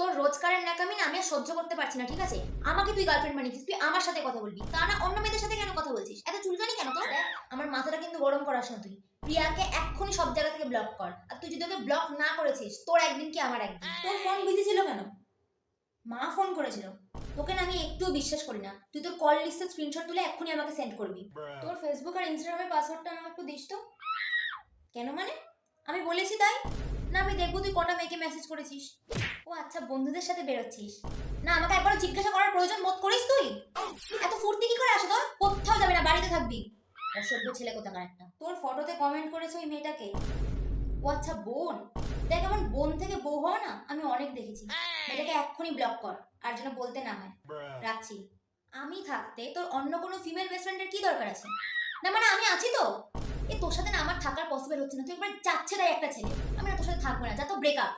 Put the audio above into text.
তোর রোজকারের ন্যাকামি না আমি আর সহ্য করতে পারছি না, ঠিক আছে? আমাকে তুই গার্লফ্রেন্ড বানিয়েছিস, তুই আমার সাথে কথা বলবি, তা না অন্য মেয়েদের সাথে কেন কথা বলছিস? এত চুলকানি কেন তোর? আমার মাথাটা কিন্তু গরম করাস না তুই। প্রিয়াকে এক্ষুনি সব জায়গা থেকে ব্লক কর। আর তুই যদি ওকে ব্লক না করেছিস, তোর একদিন কি আমার একদিন। তোর ফোন বিজি ছিল কেন? মা ফোন করেছিল। তোকে না আমি একটুও বিশ্বাস করি না। তুই তোর কল লিস্টের স্ক্রিনশট তুলে এক্ষুনি আমাকে সেন্ড করবি। তোর ফেসবুক আর ইনস্টাগ্রামের পাসওয়ার্ডটা আমাকে একটু দিস তো। কেন মানে? আমি বলেছি তাই? না আমি দেখবো তুই কটা মেয়েকে মেসেজ করেছিস। ও আচ্ছা, বন্ধুদের সাথে বেরোচ্ছিস। না আমাকে একবারও জিজ্ঞাসা করার প্রয়োজন বোধ করিস তুই? এত ফুর্তি কি করে আসে তোর? কোথাও যাবে না, বাড়িতে থাকবি। অসভ্য ছেলে কোথাকার একটা। তোর ফটোতে কমেন্ট করেছে ওই মেয়েটাকে। ও আচ্ছা বোন। দেখ আমার বোন থেকে বউ হওয়া না আমি অনেক দেখেছি। মেয়েটাকে এক্ষুনি ব্লক কর, আর যেন বলতে না হয়। রাখছি। আমি থাকতে তোর অন্য কোনো ফিমেল বেস্ট ফ্রেন্ডের কি দরকার আছে? না মানে আমি আছি তো। তোর সাথে না আমার থাকার পসিবল হচ্ছে না, তুই একবার যাচ্ছে তাই একটা ছেলে। আমি না তোর সাথে থাকবো না, যা তো ব্রেকআপ।